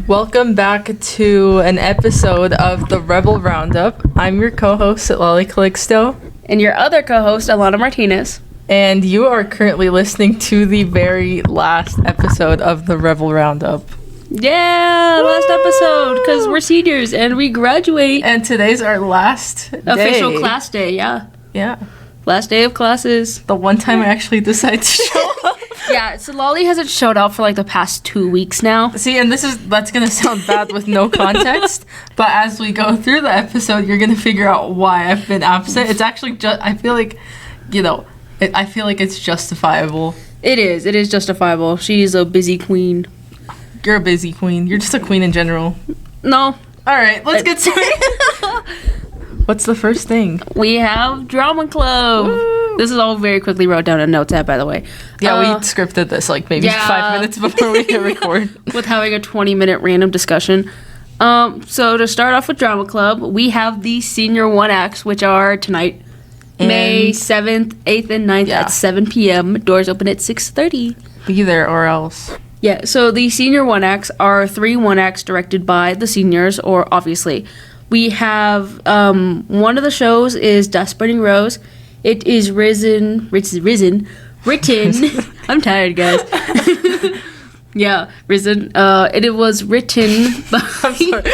Welcome back to an episode of the Rebel Roundup. I'm your co-host, Citlali Calixto. And your other co-host, Alanna Martinez. And you are currently listening to the very last episode of the Rebel Roundup. Yeah, last episode, because we're seniors and we graduate. And today's our last Official day. class day, yeah. Yeah. Last day of classes. The one time I actually decide to show up. Yeah, Citlali hasn't showed up for like the past 2 weeks now. See, and that's going to sound bad with no context, but as we go through the episode, you're going to figure out why I've been absent. It's actually just, I feel like, I feel like it's justifiable. It is justifiable. She's a busy queen. You're a busy queen. You're just a queen in general. No. All right, let's get to it. What's the first thing? We have Drama Club. Woo. This is all very quickly wrote down in notes app, by the way. Yeah, we scripted this like maybe 5 minutes before we hit record. With having a 20-minute random discussion. So to start off with Drama Club, we have the senior one acts, which are tonight, and May 7th, 8th, and 9th at 7 p.m. Doors open at 6:30. Be there or else. Yeah, so the senior one acts are 3 one acts directed by the seniors, or obviously. We have one of the shows is Dustburning Rose. It is written. I'm tired, guys. Yeah, risen. It was written by. I'm sorry.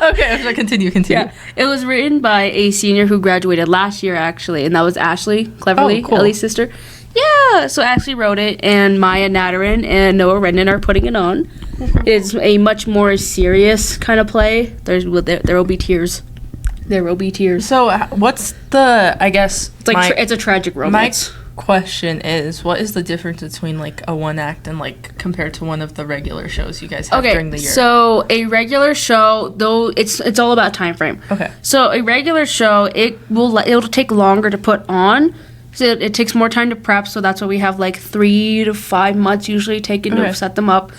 Okay, continue. Yeah, it was written by a senior who graduated last year, actually, and that was Ashley Cleverly, cool. Ellie's sister. Yeah, so Ashley wrote it, and Maya Natarin and Noah Rendon are putting it on. It's a much more serious kind of play. There will be tears. There will be tears. So what's the, I guess... It's like it's a tragic romance. My question is, what is the difference between like a one act and like compared to one of the regular shows you guys have during the year? So a regular show, though, it's all about time frame. Okay. So a regular show, it'll take longer to put on. So it takes more time to prep, so that's why we have like 3 to 5 months usually taken to set them up.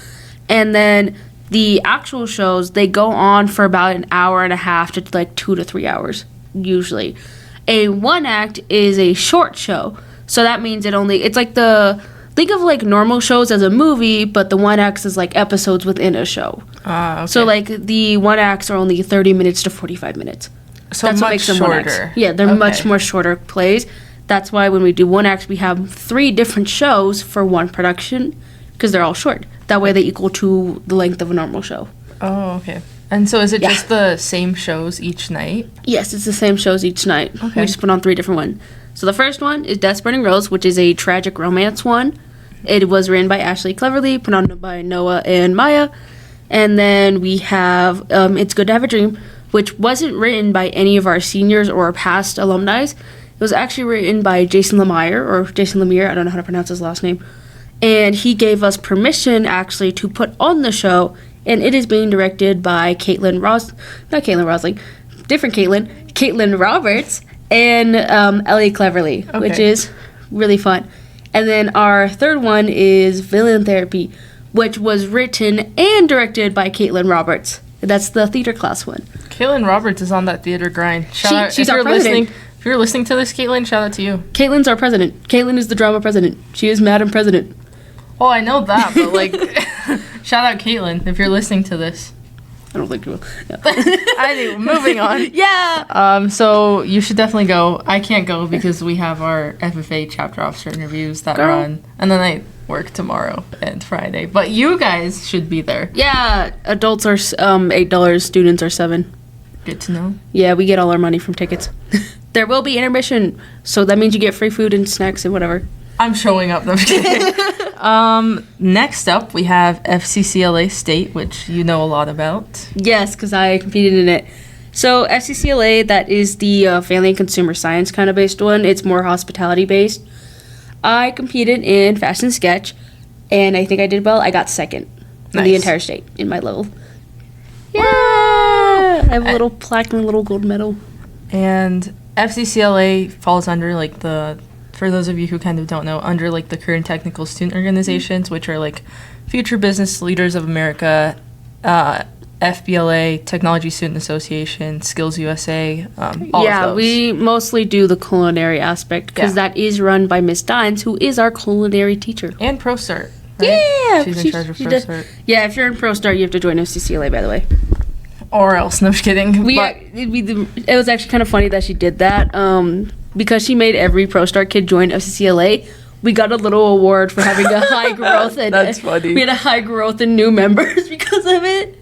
And then the actual shows, they go on for about an hour and a half to like 2 to 3 hours, usually. A one act is a short show, so that means it's like think of like normal shows as a movie, but the one acts is like episodes within a show. Okay. So like the one acts are only 30 minutes to 45 minutes. So that's much what makes them shorter. One acts. Yeah, they're much more shorter plays. That's why when we do one act, we have 3 different shows for one production because they're all short. That way they equal to the length of a normal show. Oh, okay. And so is it just the same shows each night? Yes, it's the same shows each night. Okay. We just put on 3 different ones. So the first one is Dustburning Rose, which is a tragic romance one. It was written by Ashley Cleverly, put on by Noah and Maya. And then we have It's Good to Have a Dream, which wasn't written by any of our seniors or past alumni. It was actually written by Jason Lemire, I don't know how to pronounce his last name. And he gave us permission, actually, to put on the show. And it is being directed by Caitlin Roberts and Ellie Cleverly, which is really fun. And then our third one is Villain Therapy, which was written and directed by Caitlin Roberts. That's the theater class one. Caitlin Roberts is on that theater grind. She's our president. If you're listening to this, Caitlin, shout out to you. Caitlin's our president. Caitlin is the drama president. She is Madam President. Oh, I know that, but like, shout out Caitlin if you're listening to this. I don't think you will. Yeah. Anyway, moving on. Yeah. So you should definitely go. I can't go because we have our FFA chapter officer interviews that run, and then I work tomorrow and Friday. But you guys should be there. Yeah. Adults are $8. Students are $7. Good to know. Yeah, we get all our money from tickets. There will be intermission, so that means you get free food and snacks and whatever. I'm showing up. Next up, we have FCCLA State, which you know a lot about. Yes, because I competed in it. So FCCLA, that is the Family and Consumer Science kind of based one. It's more hospitality based. I competed in Fashion Sketch, and I think I did well. I got second in the entire state in my level. Yeah! I have a little plaque and a little gold medal. And FCCLA falls under like for those of you who kind of don't know, under like the current technical student organizations, which are like Future Business Leaders of America, FBLA, Technology Student Association, Skills USA, all of those. Yeah, we mostly do the culinary aspect because that is run by Miss Dines, who is our culinary teacher. And ProStart. right? Yeah, She's in charge of Pro Start. Yeah, if you're in Pro Start, you have to join FCCLA, by the way. Or else, no, just kidding. It was actually kind of funny that she did that. Because she made every Pro Start kid join FCCLA. We got a little award for having a high growth. And That's funny. We had a high growth in new members because of it.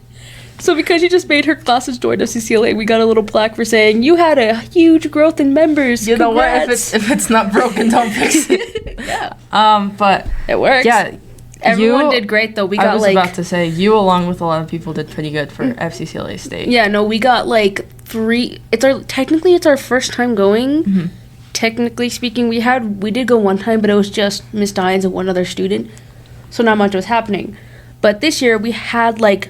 So because she just made her classes join FCCLA, we got a little plaque for saying, you had a huge growth in members. You know what? Congrats." If it's not broken, don't fix it. Yeah. But It works. yeah. Everyone did great, though. I was about to say, you along with a lot of people did pretty good for FCCLA State. Yeah, no, we got like 3. Technically, it's our first time going. Mm-hmm. Technically speaking, we did go one time, but it was just Miss Dines and one other student, so not much was happening. But this year we had like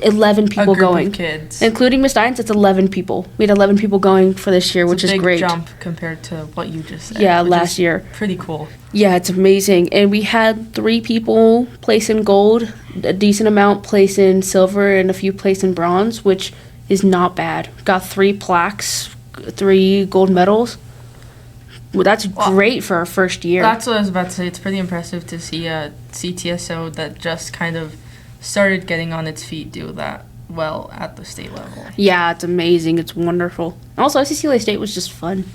11 people going, of kids, including Miss Dines. It's 11 people. We had 11 people going for this year, which is great. Jump compared to what you just said. Yeah, last year. Pretty cool. Yeah, it's amazing. And we had 3 people place in gold, a decent amount place in silver, and a few place in bronze, which is not bad. Got 3 plaques, 3 gold medals. Well, that's great for our first year. That's what I was about to say. It's pretty impressive to see a CTSO that just kind of started getting on its feet do that well at the state level. Yeah, it's amazing. It's wonderful. Also, FCCLA State was just fun.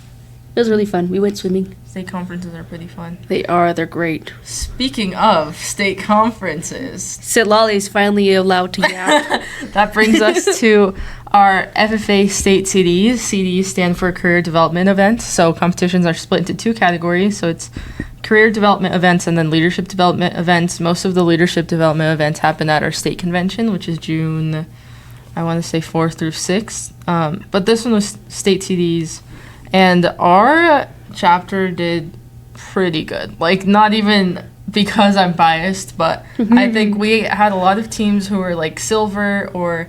It was really fun. We went swimming. State conferences are pretty fun. They are. They're great. Speaking of state conferences, Citlali is finally allowed to yap. that brings us to our FFA state CDs. CDs stand for Career Development Events. So competitions are split into 2 categories. So it's Career Development Events and then Leadership Development Events. Most of the Leadership Development events happen at our state convention, which is June, I want to say 4th through 6th. But this one was state CDs. And our chapter did pretty good. Like, not even because I'm biased, but I think we had a lot of teams who were like silver or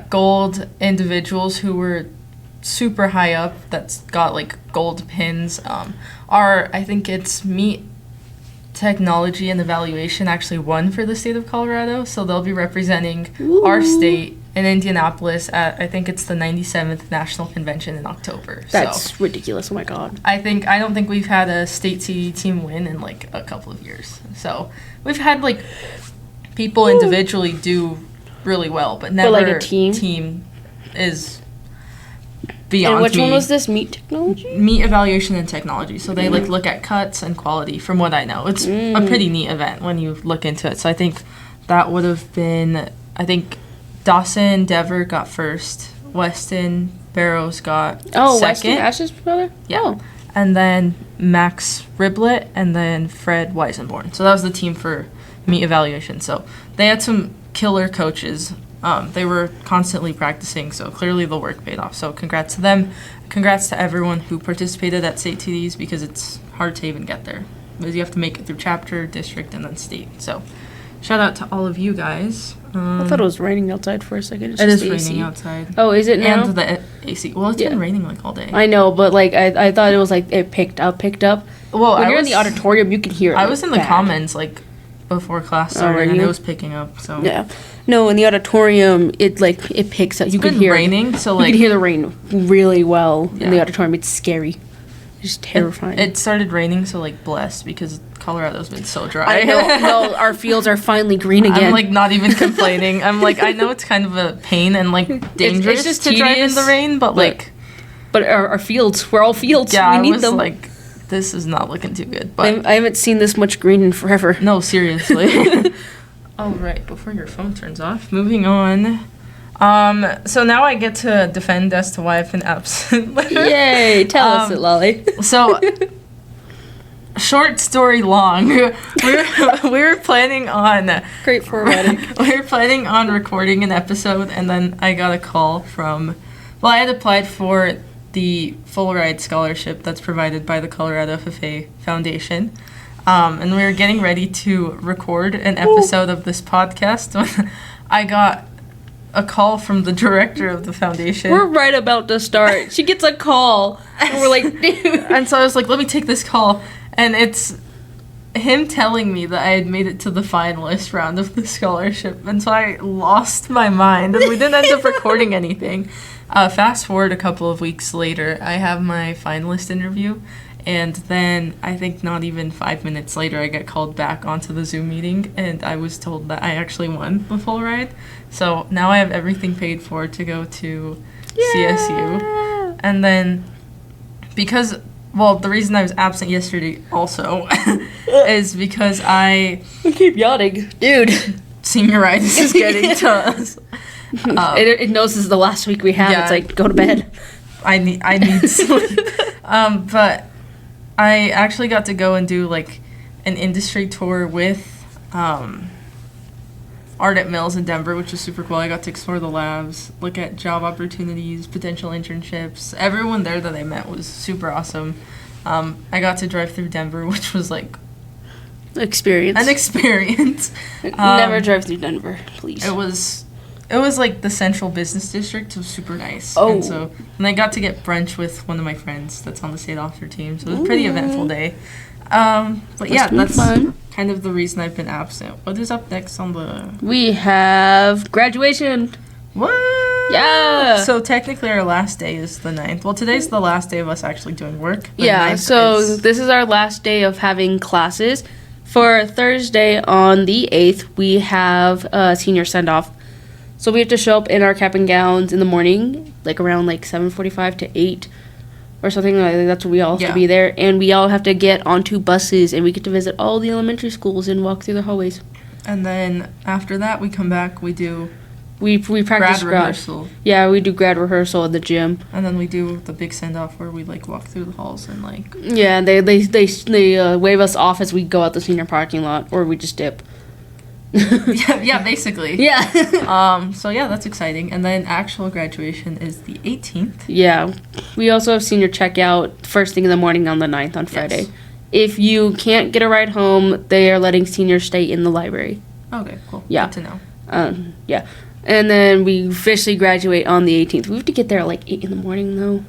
gold individuals who were super high up that's got like gold pins. I think it's Meat Technology and Evaluation actually won for the state of Colorado, so they'll be representing our state in Indianapolis at, I think it's the 97th National Convention in October. That's ridiculous. Oh my god. I don't think we've had a state CD team win in like a couple of years. So we've had like people individually do really well, but never like a team is beyond. And which one was this? Meat Technology? Meat Evaluation and Technology. So they like look at cuts and quality. From what I know, it's a pretty neat event when you look into it. So I think that would have been. I think Dawson Dever got first. Weston Barrows got second. Weston Ash's brother. Yeah. Oh. And then Max Riblet and then Fred Weisenborn. So that was the team for Meat Evaluation. So they had some killer coaches. They were constantly practicing, so clearly the work paid off. So congrats to them. Congrats to everyone who participated at state TDs because it's hard to even get there. Because you have to make it through chapter, district, and then state. So shout out to all of you guys. I thought it was raining outside for a second. It is raining outside. Oh, is it now? And the AC. Well, it's been raining like all day. I know, but like I thought it was like it picked up. Well, when you're in the auditorium, you can hear it. I was in the comments like before class started, and it was picking up. So yeah, no, in the auditorium, it picks up. You can hear raining, so you can hear the rain really well in the auditorium. It's scary. It's terrifying. It started raining, so like blessed because Colorado's been so dry. I know. Well, our fields are finally green again. I'm like not even complaining. I'm like I know it's kind of a pain and like dangerous it's just to drive in the rain, but our fields, we're all fields. Yeah, we need I was them. Like, this is not looking too good. But I haven't seen this much green in forever. No, seriously. All right, before your phone turns off, moving on. So now I get to defend as to why I've been absent. Yay! Tell us it, Lolly. So, short story long. We were planning on great formatting. We were planning on recording an episode, and then I got a call from. Well, I had applied for the full ride scholarship that's provided by the Colorado FFA Foundation. And we were getting ready to record an episode of this podcast when I got a call from the director of the foundation. We're right about to start. She gets a call, and we're like, dude. And so I was like, let me take this call. And it's him telling me that I had made it to the finalist round of the scholarship, and so I lost my mind, and we didn't end up recording anything. Fast forward a couple of weeks later, I have my finalist interview, and then I think not even 5 minutes later, I get called back onto the Zoom meeting, and I was told that I actually won the full ride. So now I have everything paid for to go to CSU. And then because, well, the reason I was absent yesterday also is because I keep yawning. Dude. Senioritis is getting to us. It knows this is the last week we have. Yeah. It's like, go to bed. I need sleep. But I actually got to go and do like an industry tour with Art at Mills in Denver, which was super cool. I got to explore the labs, look at job opportunities, potential internships. Everyone there that I met was super awesome. I got to drive through Denver, which was like an experience. Never drive through Denver, please. It was like the central business district. It was super nice. Oh. And I got to get brunch with one of my friends that's on the state officer team. So it was a pretty eventful day. But yeah, that's fun. Kind of the reason I've been absent. What is up next on the... We have graduation. What? Yeah. So technically our last day is the 9th. Well, today's the last day of us actually doing work. Yeah, so this is our last day of having classes. For Thursday on the 8th, we have a senior send-off. So we have to show up in our cap and gowns in the morning, like around like 7:45 to 8 or something like that. That's when we all have to be there. And we all have to get onto buses, and we get to visit all the elementary schools and walk through the hallways. And then after that, we come back, we do... We practice grad rehearsal. Yeah, we do grad rehearsal in the gym. And then we do the big send-off where we, like, walk through the halls and, like... Yeah, they wave us off as we go out the senior parking lot, or we just dip. yeah, basically. Yeah. So yeah, that's exciting. And then actual graduation is the 18th. Yeah. We also have senior checkout first thing in the morning on the 9th on Friday. Yes. If you can't get a ride home, they are letting seniors stay in the library. Okay, cool. Yeah. Good to know. Yeah. And then we officially graduate on the 18th. We have to get there at like 8 in the morning, though.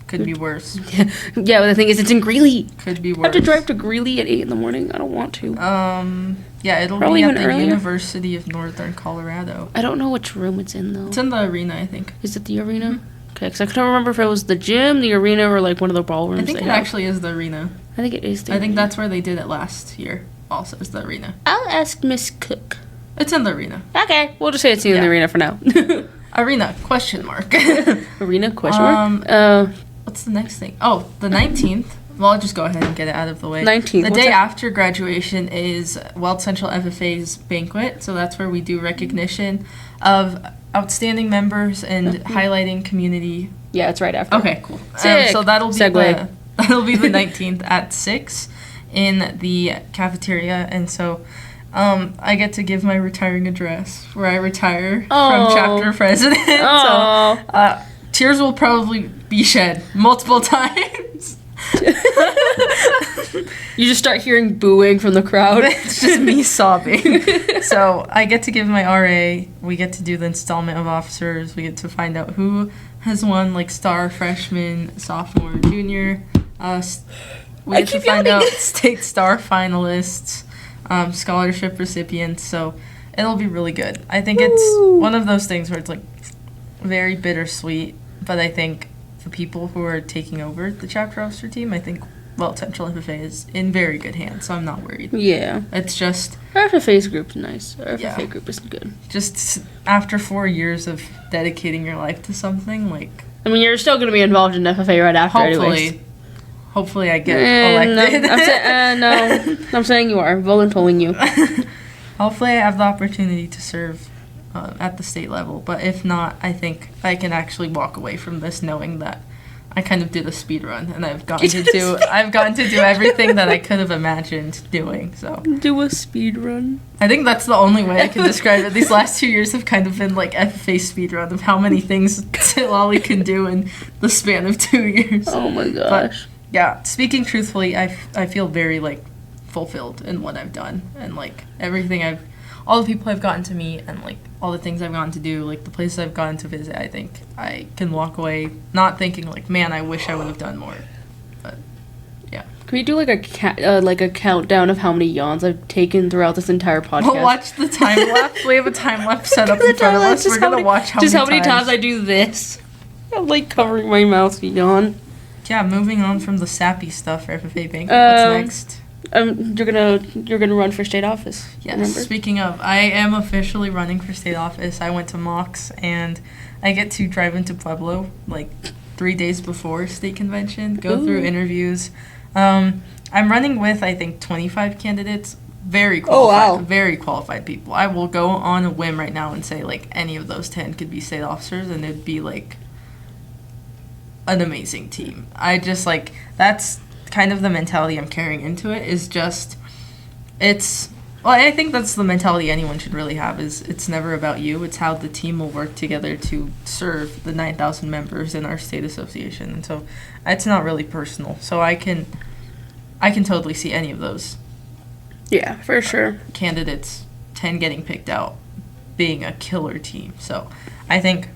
Could be worse. Yeah, but the thing is, it's in Greeley. Could be worse. I have to drive to Greeley at 8 in the morning. I don't want to. Yeah, it'll Probably be at the earlier. University of Northern Colorado. I don't know which room it's in, though. It's in the arena, I think. Is it the arena? Okay, because I couldn't remember if it was the gym, the arena, or like one of the ballrooms. I think it actually is the arena. I think it is the arena. I think that's where they did it last year, also, is the arena. I'll ask Miss Cook. It's in the arena. Okay, we'll just say it's in the arena for now. Arena, question mark. Arena, question mark? What's the next thing? Oh, the 19th. Well, I'll just go ahead and get it out of the way. 19th. The day after graduation is Weld Central FFA's banquet. So that's where we do recognition of outstanding members and highlighting community. Yeah, it's right after. Okay, cool. Sick. So that'll be Segue. that'll be the 19th at 6 in the cafeteria. And so I get to give my retiring address where I retire from chapter president. So tears will probably be shed multiple times. You just start hearing booing from the crowd. It's just me sobbing. So I get to give my RA. We get to do the installment of officers. We get to find out who has won, like, star freshman, sophomore, junior. We get to find out state star finalists, scholarship recipients. So it'll be really good. I think it's one of those things where it's, like, very bittersweet. But I think the people who are taking over the chapter officer team, I think, well, Central FFA is in very good hands, so I'm not worried. Yeah. It's just... Our FFA's group's nice. Our FFA group is good. Just after 4 years of dedicating your life to something, like... I mean, you're still going to be involved in FFA right after anyways. Hopefully I get elected. No, I'm saying you are. Volunteering you. Hopefully I have the opportunity to serve at the state level, but if not, I think I can actually walk away from this knowing that I kind of did a speed run and I've gotten to do everything that I could have imagined doing. So do a speed run. I think that's the only way I can describe it. These last 2 years have kind of been like FFA speed run of how many things Citlali can do in the span of 2 years. Oh my gosh. But yeah, speaking truthfully, I feel very like fulfilled in what I've done and like everything all the people I've gotten to meet and like all the things I've gotten to do, like the places I've gotten to visit. I think I can walk away not thinking like, man, I wish I would have done more. But yeah. Can we do like a countdown of how many yawns I've taken throughout this entire podcast? We'll watch the time lapse. We have a time lapse set up in front of us. We're gonna watch how many times I do this. I'm like covering my mouth with yawn. Yeah, moving on from the sappy stuff for vaping. What's next? You're gonna run for state office. Yes. Remember? Speaking of, I am officially running for state office. I went to Mox and I get to drive into Pueblo like 3 days before state convention. Go through interviews. I'm running with I think 25 candidates. Very qualified. Very qualified people. I will go on a whim right now and say like any of those 10 could be state officers, and it'd be like an amazing team. I just like that's kind of the mentality I'm carrying into it. Is just I think that's the mentality anyone should really have. Is it's never about you. It's how the team will work together to serve the 9,000 members in our state association, and so it's not really personal. So I can totally see any of those. Yeah, for sure. Candidates, 10 getting picked out, being a killer team. So I think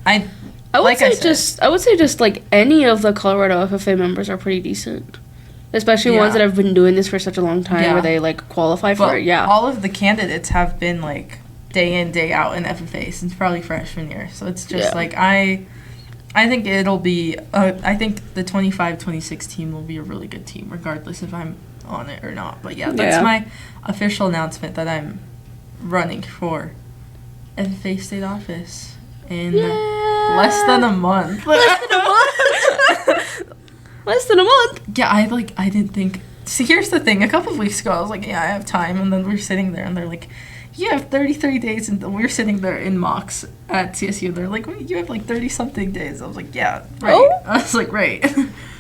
I would say just like any of the Colorado FFA members are pretty decent. Especially ones that have been doing this for such a long time where they like qualify for it. Yeah. All of the candidates have been like day in, day out in FFA since probably freshman year. So it's just like I think it'll be I think the 25-26 team will be a really good team regardless if I'm on it or not. But that's my official announcement that I'm running for FFA state office in less than a month. Less than a month? Yeah, I didn't think... See, here's the thing. A couple of weeks ago, I was like, yeah, I have time. And then we're sitting there, and they're like, you have 33 days. And we're sitting there in Mox at CSU. They're like, you have like 30-something days. I was like, yeah, right. Oh? I was like, right.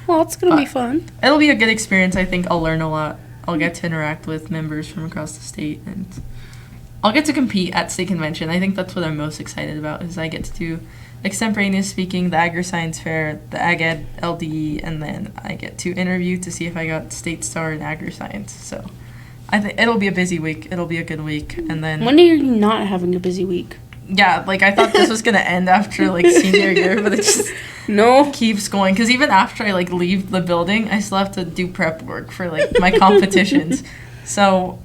Well, it's going to be fun. It'll be a good experience. I think I'll learn a lot. I'll get to interact with members from across the state. And I'll get to compete at state convention. I think that's what I'm most excited about, is I get to do extemporaneous speaking, the Agri-Science Fair, the Ag Ed LDE, and then I get to interview to see if I got State Star in Agri-Science. So I think it'll be a busy week. It'll be a good week. And then when are you not having a busy week? Yeah, like I thought this was going to end after like senior year, but it just keeps going. Because even after I like leave the building, I still have to do prep work for like my competitions. So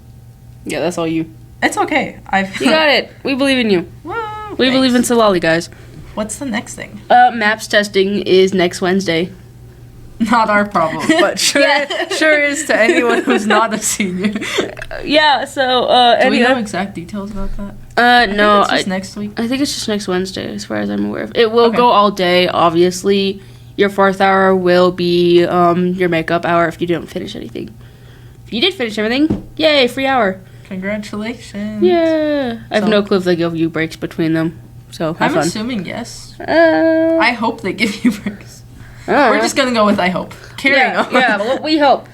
yeah, that's all you. It's okay. You got it. We believe in you. Well, we believe in Citlali, guys. What's the next thing? MAPS testing is next Wednesday. Not our problem, but sure is to anyone who's not a senior. Do we know exact details about that? No. It's just next week? I think it's just next Wednesday, as far as I'm aware of. It will go all day, obviously. Your 4th hour will be your makeup hour if you don't finish anything. If you did finish everything, yay, free hour. Congratulations. Yeah. I have no clue if they give you breaks between them. So have fun. I'm assuming yes. I hope they give you breaks. We're just going to go with I hope. Carrying on. Yeah, well, we hope.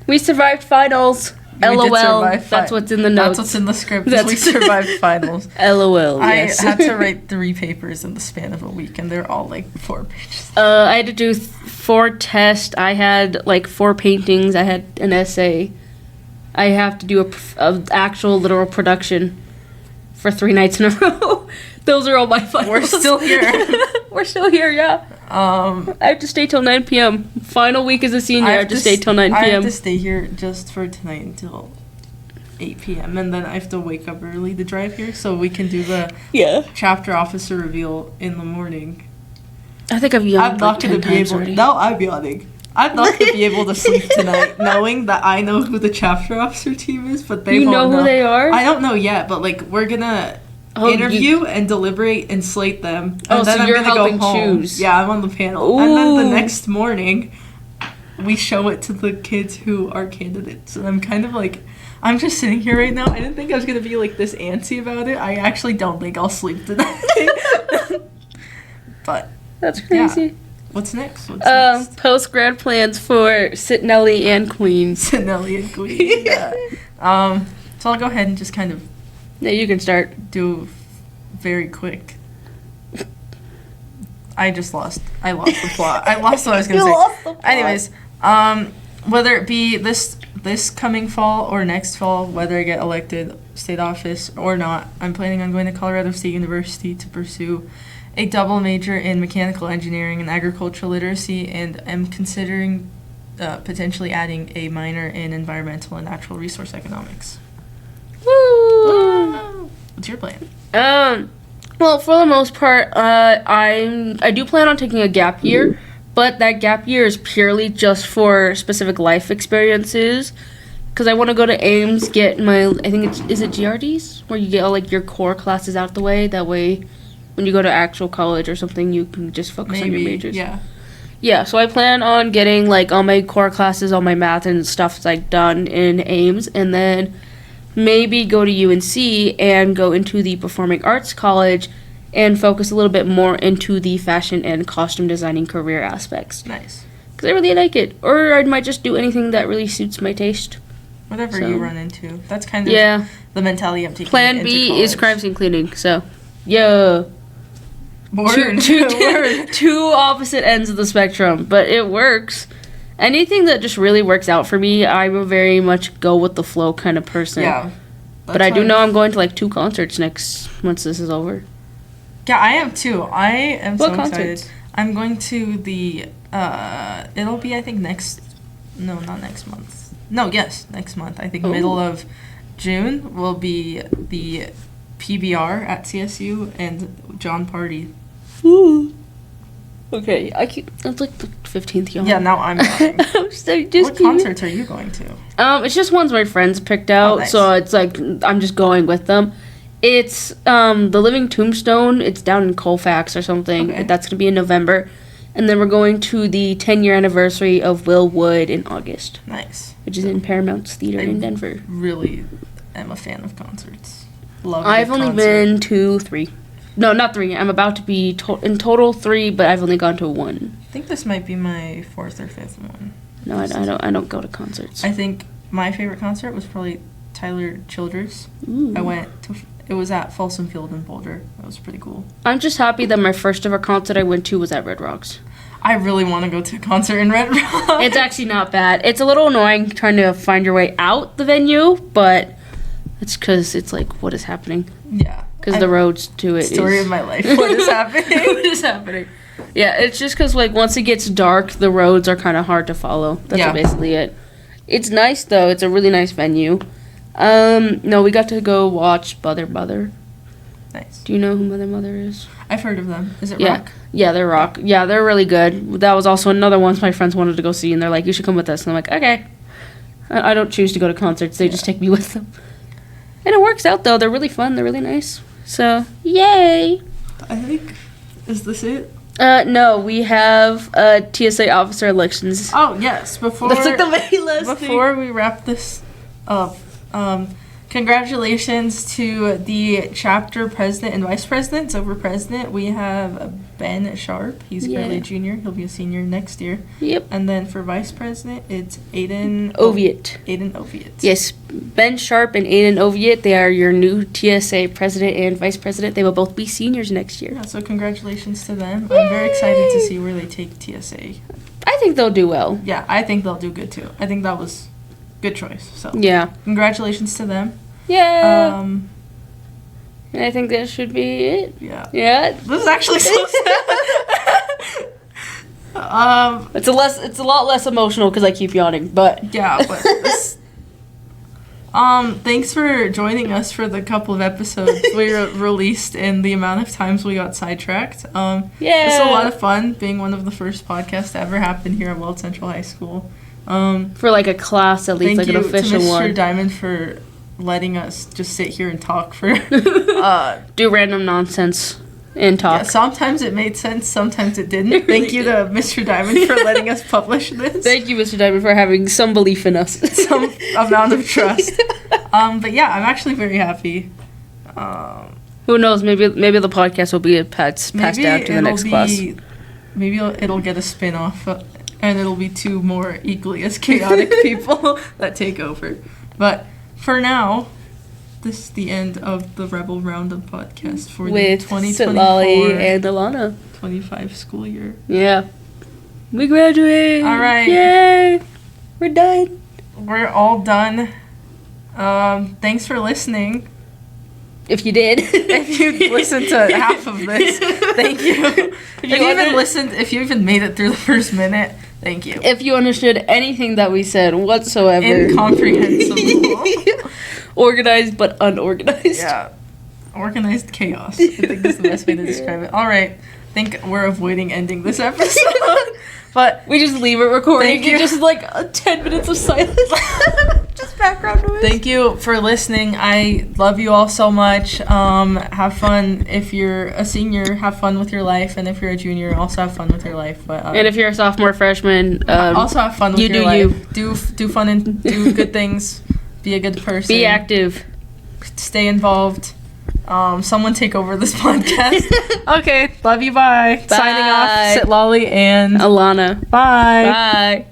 We survived finals. LOL. That's what's in the notes. That's what's in the script. We survived finals. LOL, yes. I had to write 3 papers in the span of a week, and they're all like 4 pages. I had to do 4 tests. I had like 4 paintings. I had an essay. I have to do a actual literal production for 3 nights in a row. Those are all my finals. We're still here. We're still here, yeah. I have to stay till 9 p.m. Final week as a senior, I have to stay till 9 p.m. I have to stay here just for tonight until 8 p.m. And then I have to wake up early to drive here so we can do the chapter officer reveal in the morning. I think I've yawned. I'm not going to be able. Already. No, I'm yawning. I'm not going to be able to sleep tonight knowing that I know who the chapter officer team is, but they won't know who they are? I don't know yet, but like we're going to interview and deliberate and slate them. And then so I'm you're gonna helping go home. choose. Yeah, I'm on the panel. Ooh. And then the next morning, we show it to the kids who are candidates. And I'm kind of like, I'm just sitting here right now. I didn't think I was going to be like this antsy about it. I actually don't think I'll sleep tonight. But that's crazy. Yeah. What's next? Post-grad plans for Citlali and Queen. Citlali and Queen, yeah. So I'll go ahead and just kind of... Yeah, you can start. Do very quick. I lost the plot. I lost what I was going to say. Anyways, whether it be this coming fall or next fall, whether I get elected state office or not, I'm planning on going to Colorado State University to pursue a double major in mechanical engineering and agricultural literacy, and am considering potentially adding a minor in environmental and natural resource economics. Woo! What's your plan? Well, for the most part, I do plan on taking a gap year, but that gap year is purely just for specific life experiences. Because I want to go to Ames, get my, I think is it GRDs? Where you get all, like, your core classes out the way. That way, when you go to actual college or something, you can just focus on your majors. Yeah. Yeah, so I plan on getting, like, all my core classes, all my math and stuff, like, done in Ames. And then maybe go to UNC and go into the Performing Arts College and focus a little bit more into the fashion and costume designing career aspects. Nice. Because I really like it. Or I might just do anything that really suits my taste. Whatever you run into. That's kind of the mentality I'm taking. Plan B is crime scene cleaning. So, yeah. Word. Two opposite ends of the spectrum, but it works. Anything that just really works out for me, I'm a very much go with the flow kind of person. Yeah. But I do know I'm going to like 2 concerts once this is over. Yeah, I am too. I am What so concerts? excited. I'm going to the it'll be I think next month. I think middle of June will be the PBR at CSU and John Party. Ooh. Okay, it's like the 15th year. Yeah, now I'm going. What concerts are you going to? It's just ones my friends picked out, nice. so it's like I'm just going with them. It's the Living Tombstone. It's down in Colfax or something. Okay. That's gonna be in November, and then we're going to the 10-year anniversary of Will Wood in August. Nice. Which is in Paramount's Theater in Denver. Really am a fan of concerts. Love I've only been to 3. No, not 3. I'm about to be in total 3, but I've only gone to 1. I think this might be my 4th or 5th one. No, I don't go to concerts. I think my favorite concert was probably Tyler Childers. Ooh. It was at Folsom Field in Boulder. That was pretty cool. I'm just happy that my first ever concert I went to was at Red Rocks. I really want to go to a concert in Red Rocks. It's actually not bad. It's a little annoying trying to find your way out the venue, but it's because it's like, what is happening? Yeah. Because the roads to it Story of my life. What is happening? What is happening? Yeah, it's just because, like, once it gets dark, the roads are kind of hard to follow. That's basically it. It's nice, though. It's a really nice venue. No, we got to go watch Mother. Nice. Do you know who Mother is? I've heard of them. Is it rock? Yeah, they're rock. Yeah, they're really good. That was also another one my friends wanted to go see, and they're like, you should come with us. And I'm like, okay. I don't choose to go to concerts. They just take me with them. And it works out, though. They're really fun. They're really nice. So, yay. I think, is this it? No, we have TSA officer elections. Oh, yes. That's like the very last thing. Before we wrap this up, congratulations to the chapter president and vice president. So for president, we have Ben Sharp. He's currently a junior. He'll be a senior next year. Yep. And then for vice president, it's Aiden Oviatt. Aiden Oviatt. Yes, Ben Sharp and Aiden Oviatt. They are your new TSA president and vice president. They will both be seniors next year. Yeah, so congratulations to them. Yay! I'm very excited to see where they take TSA. I think they'll do well. Yeah, I think they'll do good too. I think that was good choice. So yeah, congratulations to them. Yeah. And I think that should be it. Yeah. Yeah. This is actually so sad. It's a lot less emotional because I keep yawning, but yeah. But this, thanks for joining us for the couple of episodes we released and the amount of times we got sidetracked. Yeah. It's a lot of fun being one of the first podcasts to ever happen here at Weld Central High School. For like a class, at least like an official one. Thank you to Mr. Diamond for letting us just sit here and talk for do random nonsense and talk. Yeah, sometimes it made sense, sometimes it didn't. Thank you to Mr. Diamond for letting us publish this. Thank you, Mr. Diamond, for having some belief in us. Some amount of trust. But yeah, I'm actually very happy. Who knows? Maybe the podcast will be passed down to the next class. Maybe it'll get a spin-off, and it'll be 2 more equally as chaotic people that take over. But for now, this is the end of the Rebel Roundup podcast for the 2024 Citlali and Alanna 25 school year. Yeah. We graduated. All right. Yay. We're done. We're all done. Thanks for listening. If you did. If you listened to half of this, thank you. If you even made it through the first minute, Thank you. If you understood anything that we said whatsoever. Incomprehensible. Organized but unorganized. Yeah. Organized chaos, I think is the best way to describe it. All right. I think we're avoiding ending this episode. But we just leave it recording. Thank you. Just like 10 minutes of silence. Just background noise. Thank you for listening. I love you all so much. Have fun. If you're a senior, have fun with your life. And if you're a junior, also have fun with your life. But and if you're a sophomore, freshman, also have fun with your life. You. Do fun and do good things. Be a good person. Be active. Stay involved. Someone take over this podcast. Okay. Love you. Bye. Bye. Signing off. Citlali and Alanna. Bye. Bye.